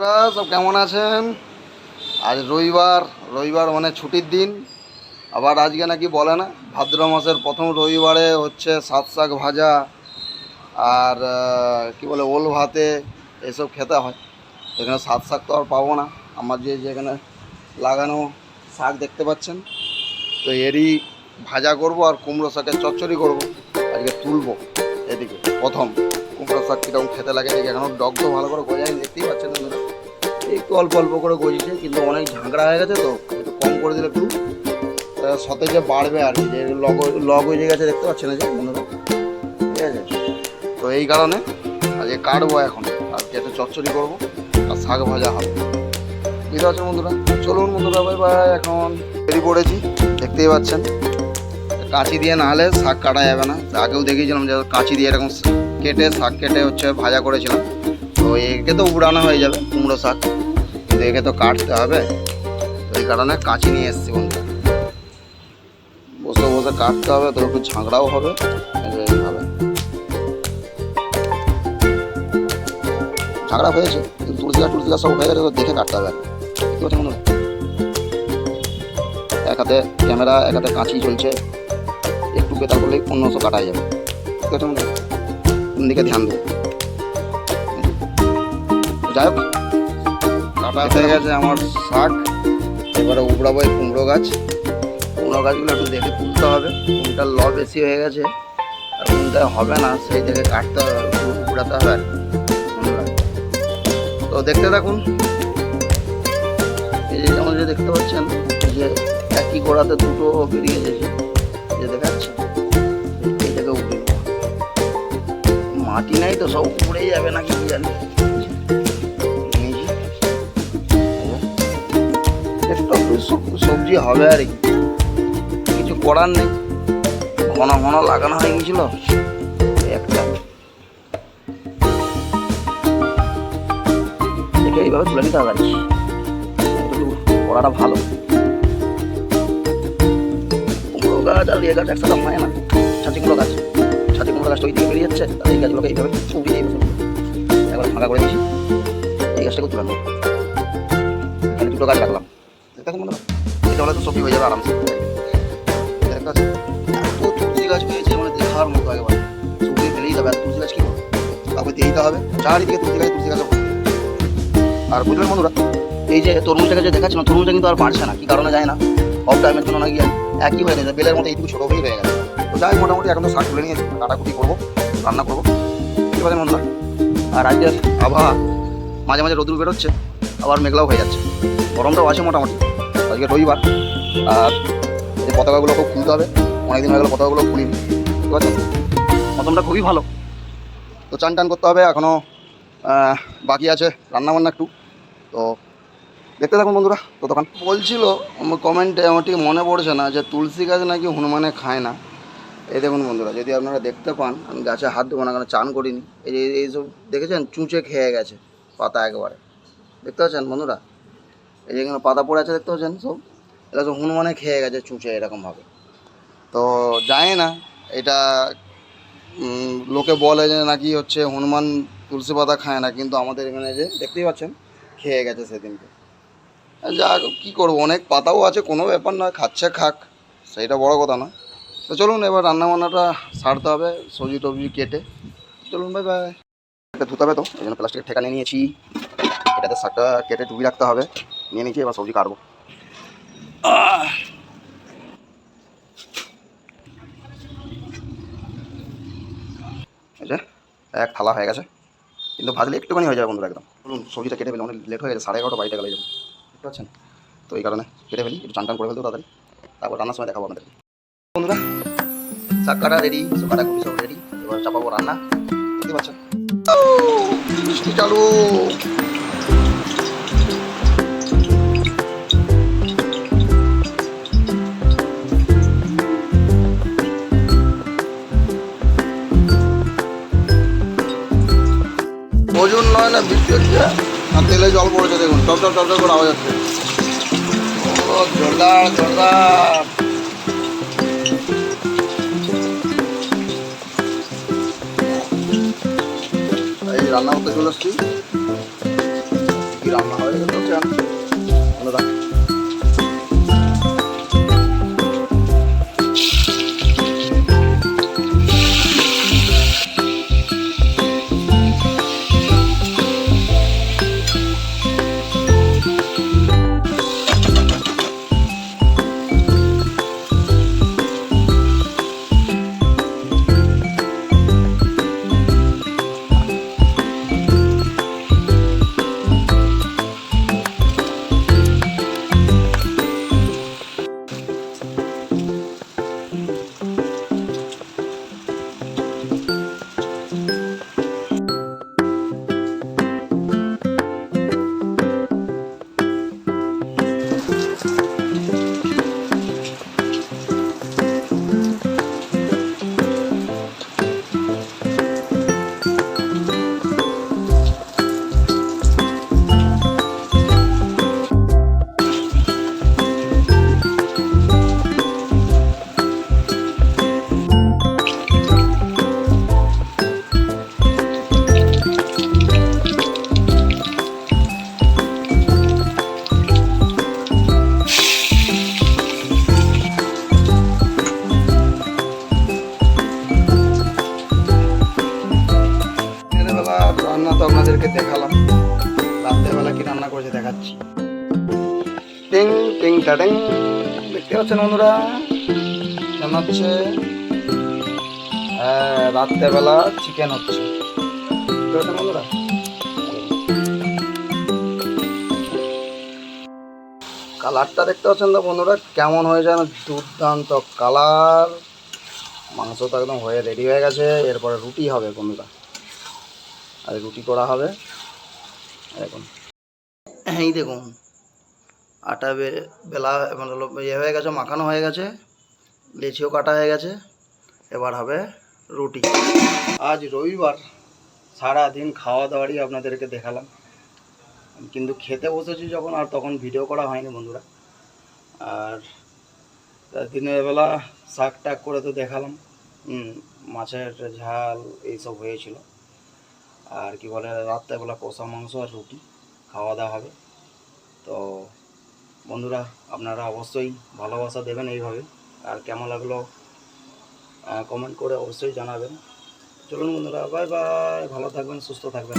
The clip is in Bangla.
আপনারা সব কেমন আছেন? আজ রবিবার, রবিবার মানে ছুটির দিন। আবার আজকে নাকি বলে না ভাদ্র মাসের প্রথম রবিবারে হচ্ছে সাত শাক ভাজা আর কি বলে ওল ভাতে এসব খেতে হয়। এখানে সাত শাক তো আর পাবো না। আমার যেখানে লাগানো শাক দেখতে পাচ্ছেন, তো এরই ভাজা করব আর কুমড়ো শাকের চচ্চড়ি করব। আজকে তুলবো এদিকে প্রথম কুমড়ো শাক কীরকম খেতে লাগে দেখি। এখনও ডগ তো ভালো করে গজায়নি, দেখতেই পাচ্ছেন আপনারা। একটু অল্প অল্প করে গজিছে, কিন্তু অনেক ঝাঁকড়া হয়ে গেছে, তো একটু কম করে দিলে একটু সতেজে বাড়বে আর কি। যে লগ হয়ে গেছে দেখতে পাচ্ছেন না যে বন্ধুরা, ঠিক আছে? তো এই কারণে আজকে কাটবো এখন, আর কেটে চচ্চড়ি করবো আর শাক ভাজা হবে। বুঝতে পারছেন বন্ধুরা? চলুন বন্ধুরা, বাই বাই। এখন বেরিয়ে পড়েছি, দেখতেই পাচ্ছেন। কাঁচি দিয়ে না হলে শাক কাটা যাবে না। আগেও দেখিয়েছিলাম যে কাঁচি দিয়ে এরকম কেটে শাক কেটে হচ্ছে ভাজা করেছিলাম। তো একে তো উড়ানো হয়ে যাবে কুমড়ো শাক, কিন্তু একে তো কাটতে হবে। তো এই কারণে কাঁচি নিয়ে এসেছি বন্ধুরা। বসে বসে কাটতে হবে, তো একটু ঝাঁকড়াও হবে। এইভাবে ঝাঁকড়া হয়েছে, কিন্তু তুলসী গাছ সব হয়ে গেছে, তো দেখে কাটতে হবে। ঠিক আছে বন্ধুরা, এক হাতে ক্যামেরা এক হাতে কাঁচি চলছে, একটু বেতাল করলেই অন্য সব কাটা যাবে। ঠিক আছে বন্ধুরা, কোন দিকে ধ্যান দেবো। যাই হোক, কাটা হয়ে গেছে আমার শাক। এবারে উবড়াবো এই কুমড়ো গাছগুলো একটু দেখে তুলতে হবে। কোনটা ল বেশি হয়ে গেছে আর কোনটা হবে না, সেই থেকে কাটতে হবে, উবড়াতে হবে। তো দেখতে থাকুন। এই যে যেমন যে দেখতে পাচ্ছেন, এই যে একই গোড়াতে দুটো বেরিয়ে এসেছে, যে দেখাচ্ছে। এইটাকে উবড়ে মাটি নাই তো সব উড়ে যাবে নাকি কি জানি। সবজি হবে আর কি, কিছু করার নেই। ঘন ঘন লাগানো হয়ে গেছিল একটা, দেখে এইভাবে তুলে নিতে হবে আর কি। করাটা ভালো। কুমড়ো গাছ আর ইয়ে গাছ একসাথে হয় না। ছাঁচি কুমড়ো গাছ ওই দিকে বেরিয়ে যাচ্ছে, আর এই গাছগুলোকে এইভাবে উঠিয়ে দিয়ে একবার ফাঁকা করে দিয়েছি। এই গাছটাকে তুলে নেব। এখানে দুটো গাছ রাখলাম, দেখুন বন্ধুরা। এটা হলে তো সবজি হয়ে যাবে আরামসে। তুলসী গাছ পেয়েছে মানে দেখার মতো, একেবারে সবজি ফেলেই যাবে। আর তুলসী গাছ কি করবে, তারপরে দিতে হবে চারিদিকে তুলসী গাছ। আর বুঝলেন বন্ধুরা, এই যে তরমুজটাকে যে দেখাচ্ছিলাম, তরমুজটা কিন্তু আর বাড়ছে না, কি কারণে যায় না। অফ টাইমের জন্য নাকি একই হয়ে গেছে, বেলের মতো এইটুকু ছোটো হয়ে গেছে। তো যাই মোটামুটি এখন তো শাক তুলে নিয়েছি, কাটাকুটি করবো, রান্না করবো। ঠিক আছে বন্ধুরা। আর আজকের আবহাওয়া মাঝে মাঝে রোদ্দুর বেরোচ্ছে, আবার মেঘলাও হয়ে যাচ্ছে, গরমটাও আছে মোটামুটি। আজকে রবিবার। আর এই পতাকাগুলো খুব খুলতে হবে, অনেকদিন হয়ে গেলো পতাকাগুলো খুলিনি। ঠিক আছে, মৌসুমটা খুবই ভালো। তো চান টান করতে হবে, এখনও বাকি আছে রান্নাবান্না একটু। তো দেখতে থাকুন বন্ধুরা। তো তখন বলছিল কমেন্টে, আমার ঠিক মনে পড়ছে না, যে তুলসী গাছ নাকি হনুমানে খায় না। এই দেখুন বন্ধুরা, যদি আপনারা দেখতে পান, আমি গাছে হাত দেবো না, কারণ চান করিনি। এই যে এইসব দেখেছেন, চুঁচে খেয়ে গেছে পাতা একবারে। দেখতে পাচ্ছেন বন্ধুরা, এই যে এখানে পাতা পড়ে আছে দেখতে পাচ্ছেন, সব এটা সব হনুমানে খেয়ে গেছে চুঁচে এরকমভাবে। তো যায় না এটা, লোকে বলে যে নাকি হচ্ছে হনুমান তুলসী পাতা খায় না, কিন্তু আমাদের এখানে যে দেখতেই পাচ্ছেন খেয়ে গেছে সেদিনকে। যা কী করবো, অনেক পাতাও আছে, কোনো ব্যাপার নয়, খাচ্ছে খাক, সেইটা বড় কথা না। তো চলুন এবার রান্নাবান্নাটা সারতে হবে, সবজি টবজি কেটে। চলুন বাই বাই। একটা ধুতে হবে, তো এই জন্য প্লাস্টিকের ঠেকা নিয়ে নিয়েছি। এটাতে শাকটা কেটে ডুবি রাখতে হবে, নিয়ে নিয়েছি। এবার সবজি কাটবো। এই যে এক থালা হয়ে গেছে, কিন্তু ভাজলে একটুখানি হয়ে যাবে বন্ধুরা একদম। বলুন সবজিটা কেটে ফেলি, অনেক লেট হয়ে গেছে, 11:30 বাড়িতে গেলে যাবো, বুঝতে পারছেন? তো এই কারণে কেটে ফেলি, একটু চান টান করে ফেলতে তাড়াতাড়ি, তারপর রান্নার সময় দেখাবো আপনাদের। বন্ধুরা শাক কাটা রেডি, সব কাটাকুটি সব রেডি, এবার চাপাবো রান্না। দেখতে পাচ্ছেন বৃষ্টি চালু। ওজন নয় না, বৃষ্টি হচ্ছে আর তেলে জল পড়েছে, দেখুন টপ টপ টপ টপ করে আওয়াজ হচ্ছে। ও জোরদার জোরদার। এই রান্না করতে চলে আসছি। রান্না হয়ে গেল বন্ধুরা। রান্না তো আপনাদেরকে দেখালাম, রাত্রেবেলা কি রান্না করেছে দেখাচ্ছি। টিং টিং টাটিং, দেখতে পাচ্ছেন বন্ধুরা কেমন হচ্ছে। রাত্রেবেলা চিকেন হচ্ছে, দেখতে পাচ্ছেন বন্ধুরা। কালারটা দেখতে পাচ্ছেন তো বন্ধুরা কেমন হয়ে যায়, দুর্দান্ত কালার। মাংস তো একদম হয়ে রেডি হয়ে গেছে, এরপরে রুটি হবে বন্ধুরা, আর রুটি করা হবে। দেখুন এই দেখুন আটা বেলা মানে ইয়ে হয়ে গেছে, মাখানো হয়ে গেছে, লেচিও কাটা হয়ে গেছে, এবার হবে রুটি। আজ রবিবার, সারাদিন খাওয়া দাওয়ারই আপনাদেরকে দেখালাম, কিন্তু খেতে বসেছি যখন আর তখন ভিডিও করা হয়নি বন্ধুরা। আর দিনের বেলা শাক টাক করে তো দেখালাম, মাছের ঝাল এইসব হয়েছিল। আর কি বলে রাত্রেবেলা কষা মাংস আর রুটি খাওয়া দাওয়া হবে। তো বন্ধুরা আপনারা অবশ্যই ভালোবাসা দেবেন এইভাবে, আর কেমন লাগলো কমেন্ট করে অবশ্যই জানাবেন। চলুন বন্ধুরা, বাই বাই, ভালো থাকবেন, সুস্থ থাকবেন।